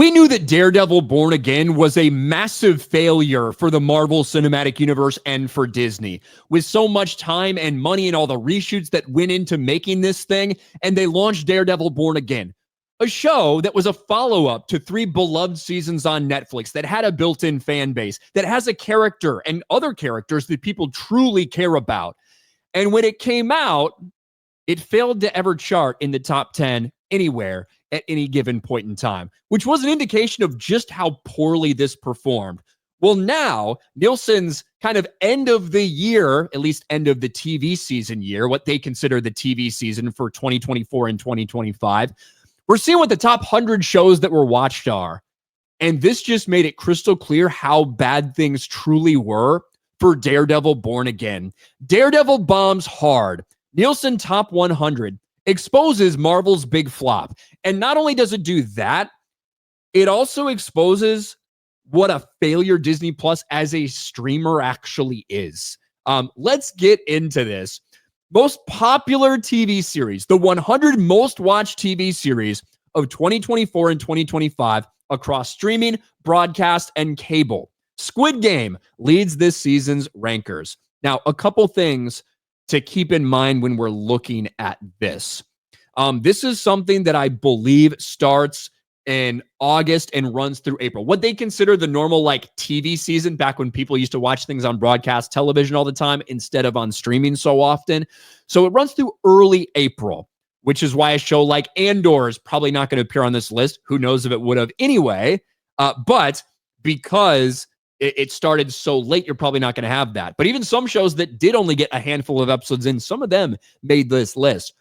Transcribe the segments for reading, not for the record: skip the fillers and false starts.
We knew that Daredevil Born Again was a massive failure for the Marvel Cinematic Universe and for Disney. With so much time and money and all the reshoots that went into making this thing, and they launched Daredevil Born Again, a show that was a follow-up to 3 beloved seasons on Netflix, that had a built-in fan base, that has a character and other characters that people truly care about. And when it came out, it failed to ever chart in the top 10 anywhere at any given point in time, which was an indication of just how poorly this performed. Well, now, Nielsen's kind of end of the year, at least end of the TV season year, what they consider the TV season for 2024 and 2025, we're seeing what the top 100 shows that were watched are. And this just made it crystal clear how bad things truly were for Daredevil Born Again. Daredevil bombs hard. Nielsen Top 100 exposes Marvel's big flop. And not only does it do that, it also exposes what a failure Disney Plus as a streamer actually is. Let's get into this. Most popular TV series, the 100 most watched TV series of 2024 and 2025 across streaming, broadcast, and cable. Squid Game leads this season's rankers. Now, a couple things to keep in mind when we're looking at this. This is something that I believe starts in August and runs through April. What they consider the normal like TV season, back when people used to watch things on broadcast television all the time instead of on streaming so often. So it runs through early April, which is why a show like Andor is probably not going to appear on this list. Who knows if it would have anyway. But because it started so late, you're probably not going to have that. But even some shows that did only get a handful of episodes in, some of them made this list.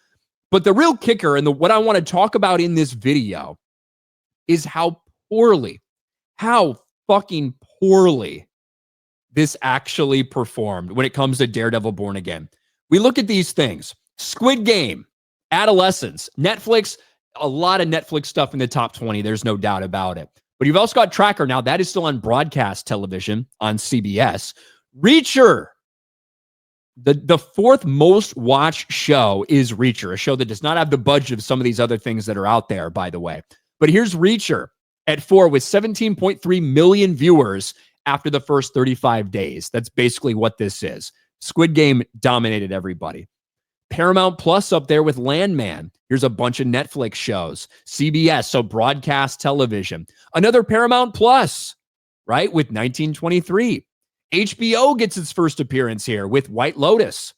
But the real kicker, and what I want to talk about in this video, is how fucking poorly this actually performed when it comes to Daredevil Born Again. We look at these things. Squid Game, Adolescence, Netflix, a lot of Netflix stuff in the top 20. There's no doubt about it. But you've also got Tracker. Now, that is still on broadcast television on CBS. Reacher. The fourth most watched show is Reacher, a show that does not have the budget of some of these other things that are out there, by the way. But here's Reacher at 4 with 17.3 million viewers after the first 35 days. That's basically what this is. Squid Game dominated everybody. Paramount Plus up there with Landman. Here's a bunch of Netflix shows. CBS, so broadcast television. Another Paramount Plus, right, with 1923. HBO gets its first appearance here with White Lotus.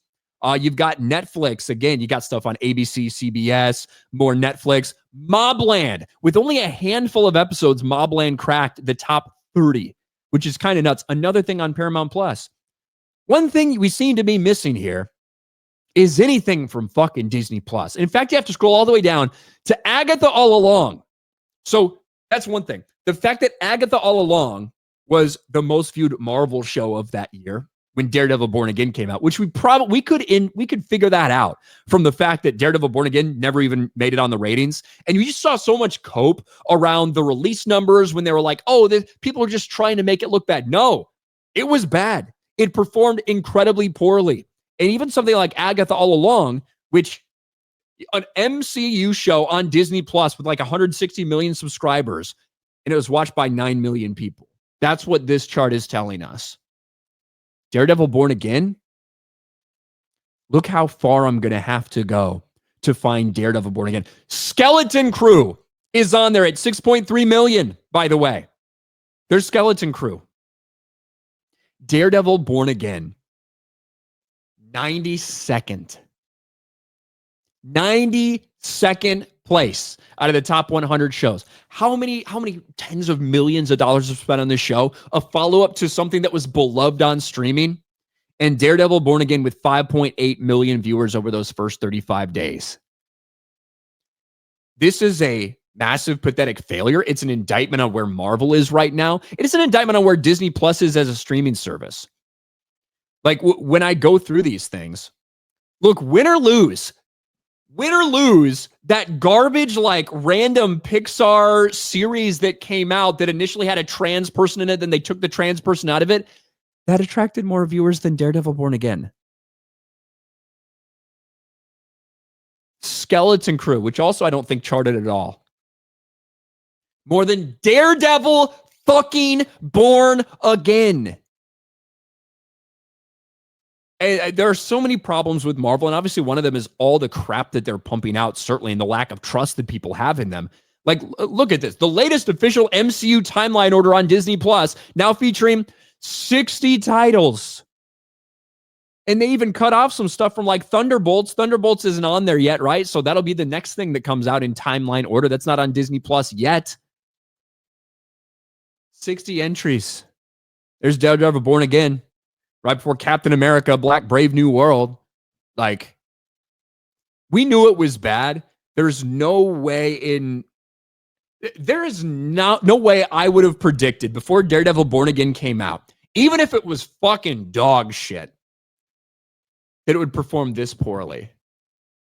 You've got Netflix. Again, you got stuff on ABC, CBS, more Netflix. Mobland. With only a handful of episodes, Mobland cracked the top 30, which is kind of nuts. Another thing on Paramount Plus. One thing we seem to be missing here is anything from fucking Disney Plus. In fact, you have to scroll all the way down to Agatha All Along. So that's one thing. The fact that Agatha All Along was the most viewed Marvel show of that year when Daredevil Born Again came out, which we could figure that out from the fact that Daredevil Born Again never even made it on the ratings. And you just saw so much cope around the release numbers when they were like, oh, people are just trying to make it look bad. No, it was bad. It performed incredibly poorly. And even something like Agatha All Along, which an MCU show on Disney Plus with like 160 million subscribers, and it was watched by 9 million people. That's what this chart is telling us. Daredevil Born Again, look how far I'm going to have to go to find Daredevil Born Again. Skeleton Crew is on there at 6.3 million, by the way. There's Skeleton Crew. Daredevil Born Again, 92nd. 92nd place out of the top 100 shows. How many tens of millions of dollars have spent on this show? A follow-up to something that was beloved on streaming? And Daredevil Born Again with 5.8 million viewers over those first 35 days. This is a massive, pathetic failure. It's an indictment on where Marvel is right now. It is an indictment on where Disney Plus is as a streaming service. Like, when I go through these things, look, win or lose, that garbage, like, random Pixar series that came out that initially had a trans person in it, then they took the trans person out of it, that attracted more viewers than Daredevil Born Again. Skeleton Crew, which also I don't think charted at all. More than Daredevil fucking Born Again. And there are so many problems with Marvel, and obviously one of them is all the crap that they're pumping out, certainly, and the lack of trust that people have in them. Like, look at this. The latest official MCU timeline order on Disney Plus, now featuring 60 titles. And they even cut off some stuff from like Thunderbolts. Thunderbolts isn't on there yet, right? So that'll be the next thing that comes out in timeline order. That's not on Disney Plus yet. 60 entries. There's Daredevil Born Again. Right before Captain America, Black Brave New World. Like, we knew it was bad. There's no way there is no way I would have predicted before Daredevil Born Again came out, even if it was fucking dog shit, that it would perform this poorly.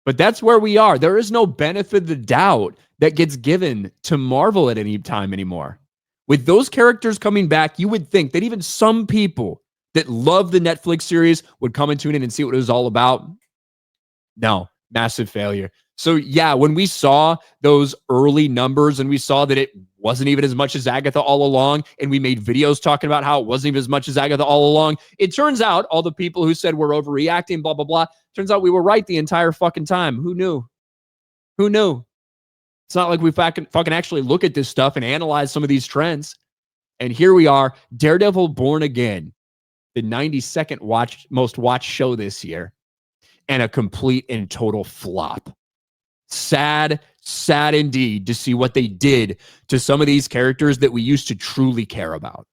But that's where we are. There is no benefit of the doubt that gets given to Marvel at any time anymore. With those characters coming back, you would think that even some people that love the Netflix series would come and tune in and see what it was all about. No, massive failure. So yeah, when we saw those early numbers and we saw that it wasn't even as much as Agatha all along, and we made videos talking about how it wasn't even as much as Agatha all along, it turns out all the people who said we're overreacting, blah, blah, blah, turns out we were right the entire fucking time. Who knew? Who knew? It's not like we fucking actually look at this stuff and analyze some of these trends. And here we are, Daredevil Born Again, the 92nd most watched show this year, and a complete and total flop. Sad indeed to see what they did to some of these characters that we used to truly care about.